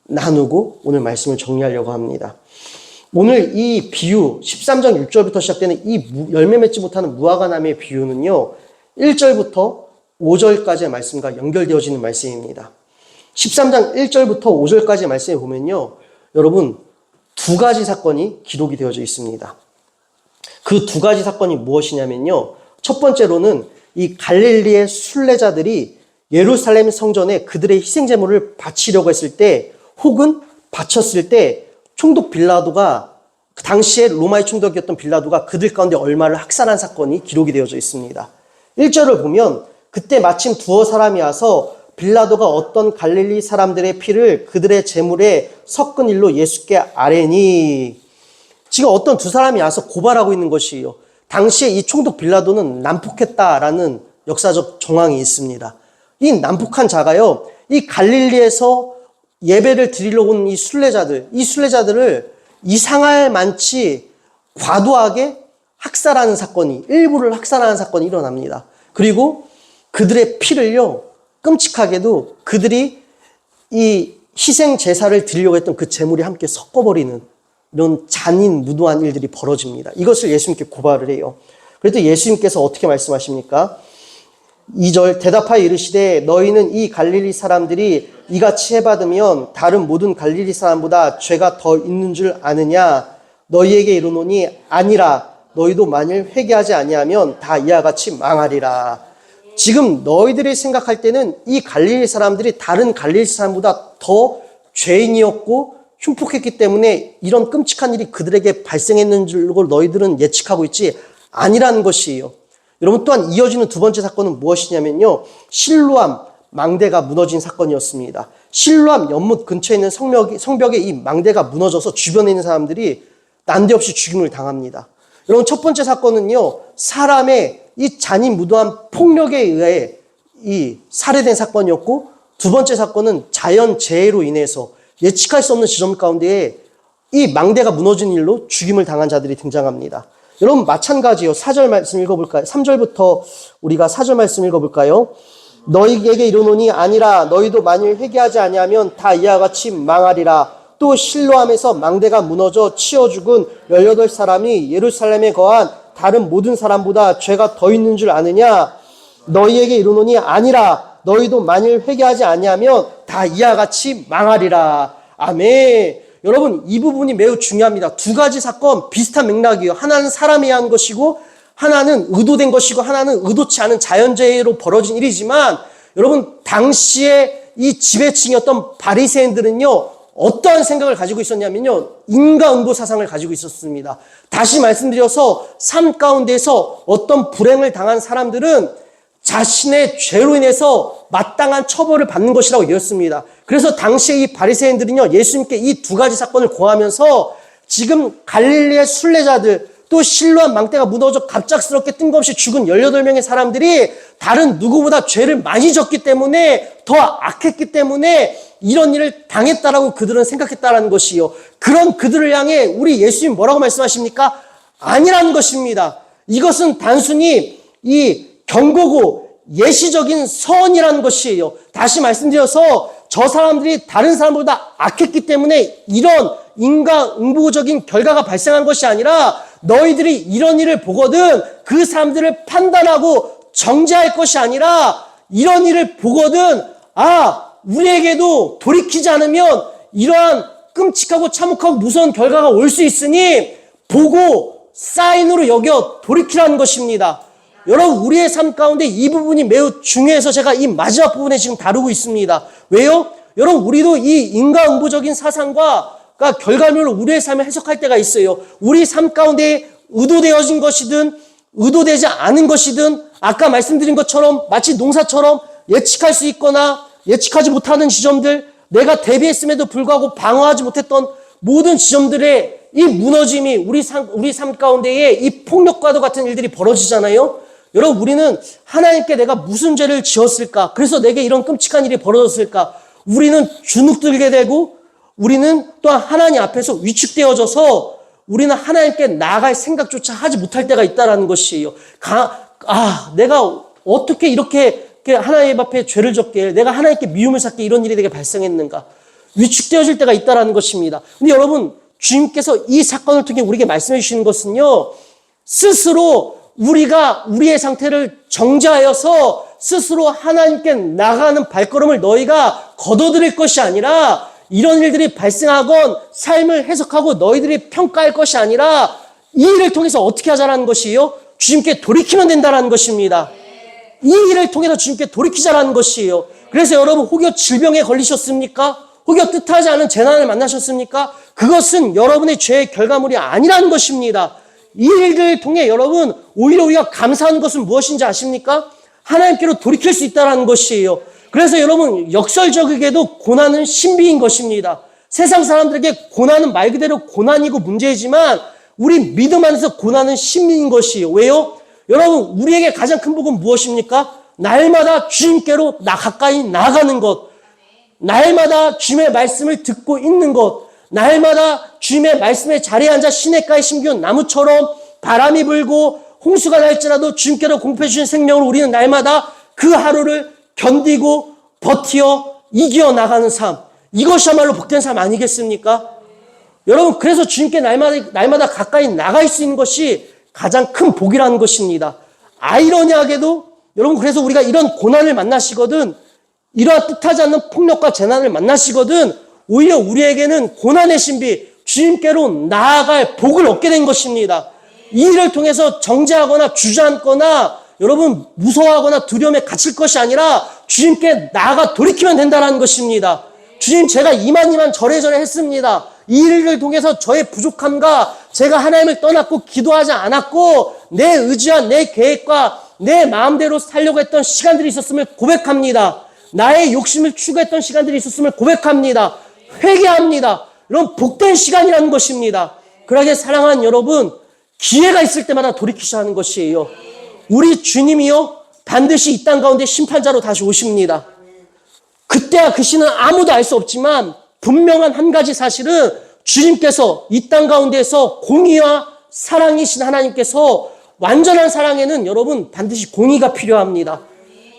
나누고 오늘 말씀을 정리하려고 합니다. 오늘 이 비유 13장 6절부터 시작되는 이 열매 맺지 못하는 무화과나무의 비유는요, 1절부터 5절까지의 말씀과 연결되어지는 말씀입니다. 13장 1절부터 5절까지의 말씀에 보면요, 여러분, 두 가지 사건이 기록이 되어져 있습니다. 그 두 가지 사건이 무엇이냐면요, 첫 번째로는 이 갈릴리의 순례자들이 예루살렘 성전에 그들의 희생제물을 바치려고 했을 때, 혹은 바쳤을 때 총독 빌라도가, 그 당시에 로마의 총독이었던 빌라도가 그들 가운데 얼마를 학살한 사건이 기록이 되어져 있습니다. 1절을 보면 그때 마침 두어 사람이 와서 빌라도가 어떤 갈릴리 사람들의 피를 그들의 제물에 섞은 일로 예수께 아뢰니, 지금 어떤 두 사람이 와서 고발하고 있는 것이에요. 당시에 이 총독 빌라도는 난폭했다라는 역사적 정황이 있습니다. 이 난폭한 자가요, 이 갈릴리에서 예배를 드리러 온 이 순례자들을 이상할 만치 과도하게 학살하는 사건이, 일부를 학살하는 사건이 일어납니다. 그리고 그들의 피를요, 끔찍하게도 그들이 이 희생 제사를 드리려고 했던 그 제물이 함께 섞어버리는 이런 잔인 무도한 일들이 벌어집니다. 이것을 예수님께 고발을 해요. 그래도 예수님께서 어떻게 말씀하십니까? 2절 대답하여 이르시되 너희는 이 갈릴리 사람들이 이같이 해받으면 다른 모든 갈릴리 사람보다 죄가 더 있는 줄 아느냐? 너희에게 이르노니 아니라. 너희도 만일 회개하지 아니하면 다 이와 같이 망하리라. 지금 너희들이 생각할 때는 이 갈릴리 사람들이 다른 갈릴리 사람보다 더 죄인이었고 흉폭했기 때문에 이런 끔찍한 일이 그들에게 발생했는 줄로 너희들은 예측하고 있지 아니라는 것이에요. 여러분, 또한 이어지는 두 번째 사건은 무엇이냐면요, 실로암 망대가 무너진 사건이었습니다. 실로암 연못 근처에 있는 성벽에 이 망대가 무너져서 주변에 있는 사람들이 난데없이 죽임을 당합니다. 여러분, 첫 번째 사건은요, 사람의 이 잔인 무도한 폭력에 의해 이 살해된 사건이었고, 두 번째 사건은 자연재해로 인해서 예측할 수 없는 지점 가운데에 이 망대가 무너진 일로 죽임을 당한 자들이 등장합니다. 여러분, 마찬가지요. 4절 말씀 읽어볼까요? 3절부터 우리가 4절 말씀 읽어볼까요? 너희에게 이르노니 아니라. 너희도 만일 회개하지 아니하면 다 이와 같이 망하리라. 또 실로암에서 망대가 무너져 치어 죽은 18사람이 예루살렘에 거한 다른 모든 사람보다 죄가 더 있는 줄 아느냐? 너희에게 이르노니 아니라. 너희도 만일 회개하지 아니하면 다 이와 같이 망하리라. 아멘. 여러분, 이 부분이 매우 중요합니다. 두 가지 사건 비슷한 맥락이에요. 하나는 사람이 한 것이고 하나는 의도된 것이고 하나는 의도치 않은 자연재해로 벌어진 일이지만, 여러분, 당시에 이 지배층이었던 바리새인들은요, 어떠한 생각을 가지고 있었냐면요, 인과응보 사상을 가지고 있었습니다. 다시 말씀드려서 삶 가운데서 어떤 불행을 당한 사람들은 자신의 죄로 인해서 마땅한 처벌을 받는 것이라고 여겼습니다. 그래서 당시에 이 바리새인들은요, 예수님께 이 두 가지 사건을 고하면서 지금 갈릴리의 순례자들, 또 실로암 망대가 무너져 갑작스럽게 뜬금없이 죽은 18명의 사람들이 다른 누구보다 죄를 많이 졌기 때문에, 더 악했기 때문에 이런 일을 당했다라고 그들은 생각했다라는 것이요. 그런 그들을 향해 우리 예수님 뭐라고 말씀하십니까? 아니라는 것입니다. 이것은 단순히 이 경고고 예시적인 선이라는 것이에요. 다시 말씀드려서 저 사람들이 다른 사람보다 악했기 때문에 이런 인과응보적인 결과가 발생한 것이 아니라, 너희들이 이런 일을 보거든 그 사람들을 판단하고 정죄할 것이 아니라, 이런 일을 보거든 우리에게도 돌이키지 않으면 이러한 끔찍하고 참혹하고 무서운 결과가 올 수 있으니 보고 사인으로 여겨 돌이키라는 것입니다. 여러분, 우리의 삶 가운데 이 부분이 매우 중요해서 제가 이 마지막 부분에 지금 다루고 있습니다. 왜요? 여러분, 우리도 이 인과응보적인 사상과 결과물로 우리의 삶을 해석할 때가 있어요. 우리 삶 가운데 의도되어진 것이든 의도되지 않은 것이든 아까 말씀드린 것처럼 마치 농사처럼 예측할 수 있거나 예측하지 못하는 지점들, 내가 대비했음에도 불구하고 방어하지 못했던 모든 지점들의 이 무너짐이 우리 삶 가운데에 이 폭력과도 같은 일들이 벌어지잖아요. 여러분, 우리는 하나님께 내가 무슨 죄를 지었을까? 그래서 내게 이런 끔찍한 일이 벌어졌을까? 우리는 주눅들게 되고, 우리는 또한 하나님 앞에서 위축되어져서 우리는 하나님께 나아갈 생각조차 하지 못할 때가 있다는 것이에요. 내가 어떻게 이렇게 하나님 앞에 죄를 졌게, 내가 하나님께 미움을 샀게 이런 일이 내게 발생했는가? 위축되어질 때가 있다는 것입니다. 근데 여러분, 주님께서 이 사건을 통해 우리에게 말씀해 주시는 것은요, 스스로 우리가 우리의 상태를 정죄하여서 스스로 하나님께 나가는 발걸음을 너희가 거둬들일 것이 아니라, 이런 일들이 발생하건 삶을 해석하고 너희들이 평가할 것이 아니라 이 일을 통해서 어떻게 하자라는 것이에요? 주님께 돌이키면 된다는 것입니다. 이 일을 통해서 주님께 돌이키자라는 것이에요. 그래서 여러분, 혹여 질병에 걸리셨습니까? 혹여 뜻하지 않은 재난을 만나셨습니까? 그것은 여러분의 죄의 결과물이 아니라는 것입니다. 이 일들을 통해 여러분, 오히려 우리가 감사하는 것은 무엇인지 아십니까? 하나님께로 돌이킬 수 있다는 것이에요. 그래서 여러분, 역설적이게도 고난은 신비인 것입니다. 세상 사람들에게 고난은 말 그대로 고난이고 문제이지만 우리 믿음 안에서 고난은 신비인 것이에요. 왜요? 여러분, 우리에게 가장 큰 복은 무엇입니까? 날마다 주님께로 가까이 나아가는 것. 날마다 주님의 말씀을 듣고 있는 것, 날마다 주님의 말씀의 자리에 앉아 시냇가에 심기운 나무처럼 바람이 불고 홍수가 날지라도 주님께로 공급해 주신 생명을 우리는 날마다 그 하루를 견디고 버티어 이겨나가는 삶, 이것이야말로 복된 삶 아니겠습니까? 여러분, 그래서 주님께 날마다 가까이 나갈 수 있는 것이 가장 큰 복이라는 것입니다. 아이러니하게도 여러분, 그래서 우리가 이런 고난을 만나시거든, 이러한 뜻하지 않는 폭력과 재난을 만나시거든, 오히려 우리에게는 고난의 신비, 주님께로 나아갈 복을 얻게 된 것입니다. 이 일을 통해서 정죄하거나 주저앉거나 여러분 무서워하거나 두려움에 갇힐 것이 아니라 주님께 나아가 돌이키면 된다는 것입니다. 주님, 제가 이만 저래저래 했습니다. 이 일을 통해서 저의 부족함과 제가 하나님을 떠났고 기도하지 않았고 내 의지와 내 계획과 내 마음대로 살려고 했던 시간들이 있었음을 고백합니다. 나의 욕심을 추구했던 시간들이 있었음을 고백합니다. 회개합니다. 이런 복된 시간이라는 것입니다. 그러게 사랑하는 여러분, 기회가 있을 때마다 돌이키셔야 하는 것이에요. 우리 주님이요, 반드시 이 땅 가운데 심판자로 다시 오십니다. 그때야 그 시는 아무도 알 수 없지만 분명한 한 가지 사실은 주님께서 이 땅 가운데에서 공의와 사랑이신 하나님께서 완전한 사랑에는 여러분 반드시 공의가 필요합니다.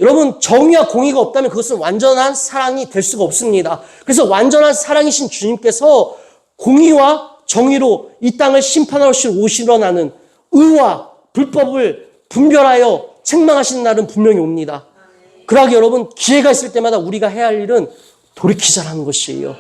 여러분, 정의와 공의가 없다면 그것은 완전한 사랑이 될 수가 없습니다. 그래서 완전한 사랑이신 주님께서 공의와 정의로 이 땅을 심판하러 오시려나는 의와 불법을 분별하여 책망하시는 날은 분명히 옵니다. 그러하게 여러분, 기회가 있을 때마다 우리가 해야 할 일은 돌이키자라는 것이에요.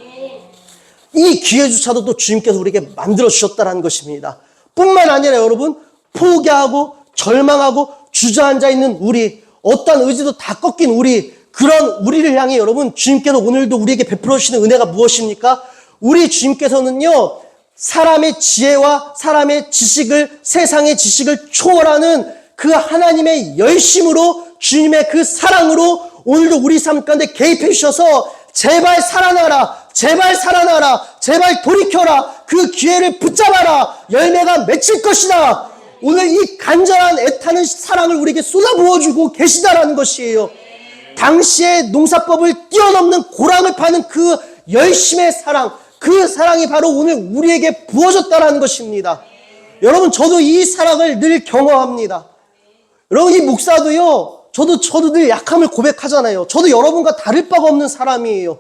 이 기회조차도 또 주님께서 우리에게 만들어 주셨다는 것입니다. 뿐만 아니라 여러분, 포기하고 절망하고 주저앉아 있는 우리, 어떠한 의지도 다 꺾인 우리, 그런 우리를 향해 여러분, 주님께서 오늘도 우리에게 베풀어 주시는 은혜가 무엇입니까? 우리 주님께서는요, 사람의 지혜와 사람의 지식을, 세상의 지식을 초월하는 그 하나님의 열심으로, 주님의 그 사랑으로 오늘도 우리 삶 가운데 개입해 주셔서 제발 살아나라, 제발 살아나라, 제발 돌이켜라, 그 기회를 붙잡아라, 열매가 맺힐 것이다. 오늘 이 간절한 애타는 사랑을 우리에게 쏟아부어주고 계시다라는 것이에요. 당시의 농사법을 뛰어넘는 고랑을 파는 그 열심의 사랑, 그 사랑이 바로 오늘 우리에게 부어졌다라는 것입니다. 여러분, 저도 이 사랑을 늘 경험합니다. 여러분, 이 목사도요, 저도 늘 약함을 고백하잖아요. 저도 여러분과 다를 바가 없는 사람이에요.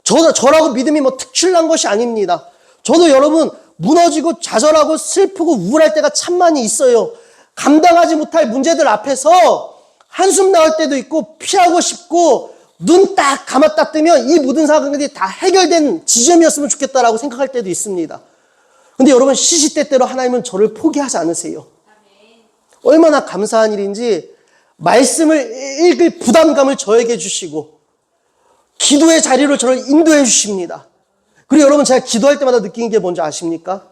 저라고 믿음이 뭐 특출난 것이 아닙니다. 저도 여러분, 무너지고 좌절하고 슬프고 우울할 때가 참 많이 있어요. 감당하지 못할 문제들 앞에서 한숨 나올 때도 있고, 피하고 싶고, 눈 딱 감았다 뜨면 이 모든 상황들이 다 해결된 지점이었으면 좋겠다라고 생각할 때도 있습니다. 근데 여러분, 시시때때로 하나님은 저를 포기하지 않으세요. 얼마나 감사한 일인지 말씀을 읽을 부담감을 저에게 주시고 기도의 자리로 저를 인도해 주십니다. 그리고 여러분, 제가 기도할 때마다 느끼는 게 뭔지 아십니까?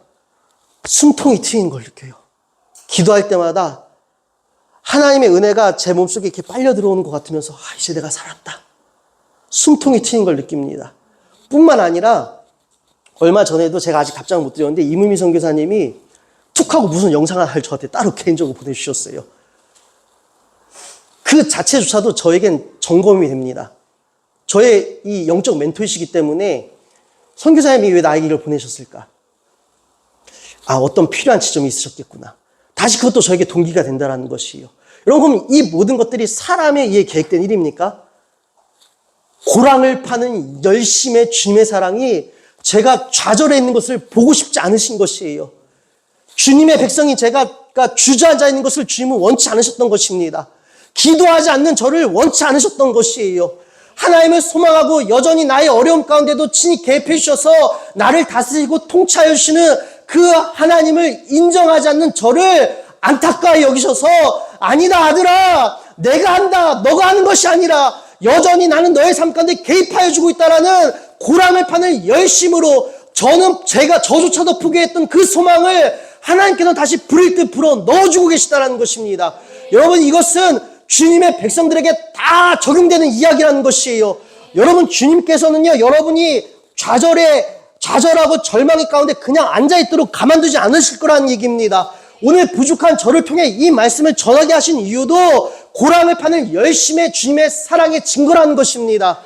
숨통이 트이는 걸 느껴요. 기도할 때마다 하나님의 은혜가 제 몸속에 이렇게 빨려 들어오는 것 같으면서 이제 내가 살았다. 숨통이 트이는 걸 느낍니다. 뿐만 아니라 얼마 전에도 제가 아직 답장을 못 드렸는데 이문미 선교사님이 툭 하고 무슨 영상 하나를 저한테 따로 개인적으로 보내주셨어요. 그 자체조차도 저에겐 점검이 됩니다. 저의 이 영적 멘토이시기 때문에 선교사님이 왜 나에게 이걸 보내셨을까? 어떤 필요한 지점이 있으셨겠구나. 다시 그것도 저에게 동기가 된다는 것이에요. 여러분, 그럼 이 모든 것들이 사람에 의해 계획된 일입니까? 고랑을 파는 열심의 주님의 사랑이 제가 좌절해 있는 것을 보고 싶지 않으신 것이에요. 주님의 백성이 제가 주저앉아 있는 것을 주님은 원치 않으셨던 것입니다. 기도하지 않는 저를 원치 않으셨던 것이에요. 하나님을 소망하고 여전히 나의 어려움 가운데도 친히 개입해 주셔서 나를 다스리고 통치하여 주시는 그 하나님을 인정하지 않는 저를 안타까이 여기셔서 아니다 아들아, 내가 한다, 너가 하는 것이 아니라 여전히 나는 너의 삶 가운데 개입하여 주고 있다라는 고랑을 파는 열심으로 저조차도 포기했던 그 소망을 하나님께서 다시 불일 듯 불어 넣어주고 계시다는 것입니다. 여러분, 이것은 주님의 백성들에게 다 적용되는 이야기라는 것이에요. 여러분, 주님께서는요, 여러분이 좌절하고 절망의 가운데 그냥 앉아있도록 가만두지 않으실 거라는 얘기입니다. 오늘 부족한 저를 통해 이 말씀을 전하게 하신 이유도 고랑을 파는 열심의 주님의 사랑의 증거라는 것입니다.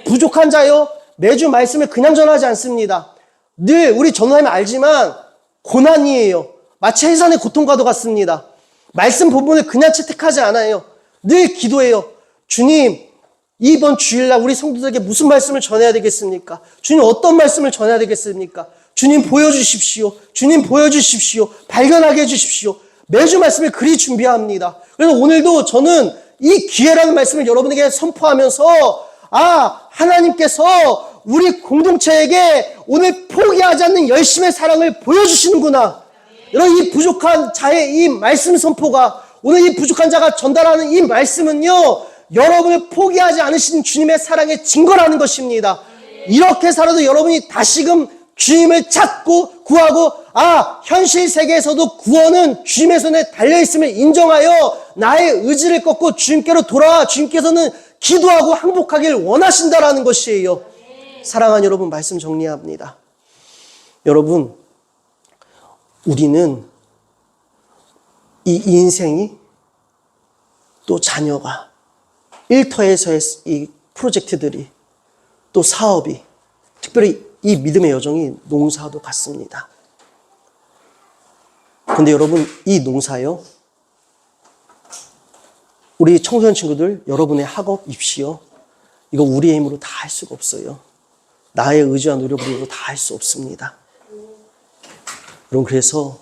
부족한 자요, 매주 말씀을 그냥 전하지 않습니다. 늘 우리 전도사님 알지만 고난이에요. 마치 해산의 고통과도 같습니다. 말씀 본문을 그냥 채택하지 않아요. 늘 기도해요. 주님, 이번 주일날 우리 성도들에게 무슨 말씀을 전해야 되겠습니까? 주님, 어떤 말씀을 전해야 되겠습니까? 주님, 보여주십시오. 주님, 보여주십시오. 발견하게 해주십시오. 매주 말씀을 그리 준비합니다. 그래서 오늘도 저는 이 기회라는 말씀을 여러분에게 선포하면서 하나님께서 우리 공동체에게 오늘 포기하지 않는 열심의 사랑을 보여주시는구나. 여러분, 이 부족한 자의 이 말씀 선포가, 오늘 이 부족한 자가 전달하는 이 말씀은요, 여러분을 포기하지 않으신 주님의 사랑의 증거라는 것입니다. 이렇게 살아도 여러분이 다시금 주님을 찾고 구하고, 현실 세계에서도 구원은 주님의 손에 달려있음을 인정하여 나의 의지를 꺾고 주님께로 돌아와 주님께서는 기도하고 항복하길 원하신다라는 것이에요. 사랑하는 여러분, 말씀 정리합니다. 여러분, 우리는 이 인생이 또 자녀가 일터에서의 이 프로젝트들이 또 사업이 특별히 이 믿음의 여정이 농사도 같습니다. 근데 여러분, 이 농사요, 우리 청소년 친구들, 여러분의 학업, 입시요, 이거 우리의 힘으로 다 할 수가 없어요. 나의 의지와 노력으로 다 할 수 없습니다. 여러분, 그래서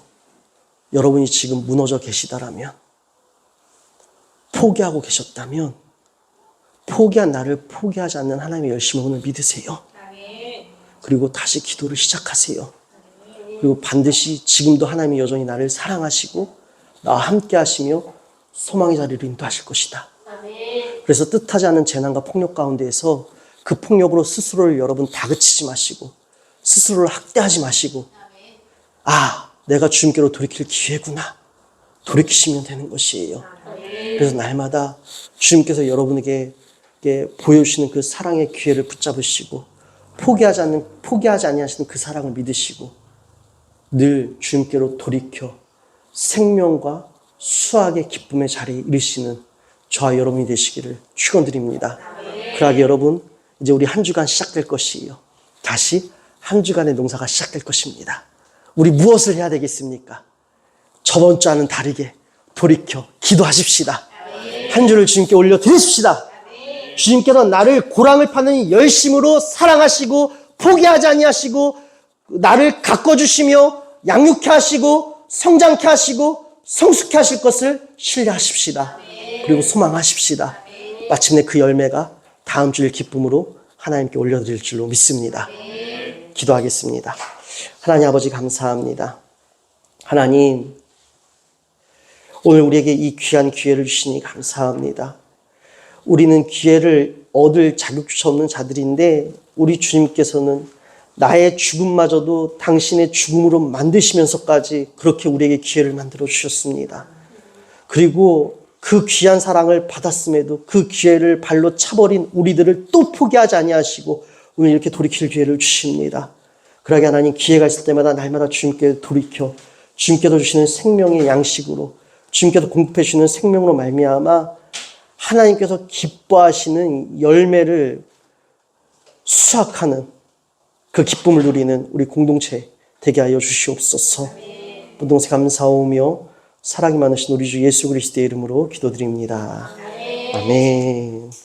여러분이 지금 무너져 계시다라면, 포기하고 계셨다면, 포기한 나를 포기하지 않는 하나님의 열심을 오늘 믿으세요. 그리고 다시 기도를 시작하세요. 그리고 반드시 지금도 하나님이 여전히 나를 사랑하시고 나와 함께 하시며 소망의 자리를 인도하실 것이다. 그래서 뜻하지 않은 재난과 폭력 가운데에서 그 폭력으로 스스로를 여러분 다그치지 마시고 스스로를 학대하지 마시고 내가 주님께로 돌이킬 기회구나. 돌이키시면 되는 것이에요. 그래서 날마다 주님께서 여러분에게 보여주시는 그 사랑의 기회를 붙잡으시고 포기하지 아니하시는 그 사랑을 믿으시고 늘 주님께로 돌이켜 생명과 수학의 기쁨의 자리에 이르시는 저와 여러분이 되시기를 축원드립니다. 그러하게 여러분, 이제 우리 한 주간 시작될 것이에요. 다시 한 주간의 농사가 시작될 것입니다. 우리 무엇을 해야 되겠습니까? 저번 주와는 다르게 돌이켜 기도하십시다. 한 주를 주님께 올려드리십시다. 주님께서 나를 고랑을 파는 열심으로 사랑하시고 포기하지 아니하시고 나를 가꿔주시며 양육케 하시고 성장케 하시고 성숙케 하실 것을 신뢰하십시다. 그리고 소망하십시다. 마침내 그 열매가 다음 주일 기쁨으로 하나님께 올려드릴 줄로 믿습니다. 기도하겠습니다. 하나님 아버지, 감사합니다. 하나님, 오늘 우리에게 이 귀한 기회를 주시니 감사합니다. 우리는 기회를 얻을 자격조차 없는 자들인데 우리 주님께서는 나의 죽음마저도 당신의 죽음으로 만드시면서까지 그렇게 우리에게 기회를 만들어 주셨습니다. 그리고 그 귀한 사랑을 받았음에도 그 기회를 발로 차버린 우리들을 또 포기하지 아니하시고 오늘 이렇게 돌이킬 기회를 주십니다. 그러게 하나님, 기회가 있을 때마다 날마다 주님께 돌이켜 주님께서 주시는 생명의 양식으로 주님께서 공급해 주시는 생명으로 말미암아 하나님께서 기뻐하시는 열매를 수확하는 그 기쁨을 누리는 우리 공동체 되게 하여 주시옵소서. 분동세 감사오며 사랑이 많으신 우리 주 예수 그리스도의 이름으로 기도드립니다. 아멘.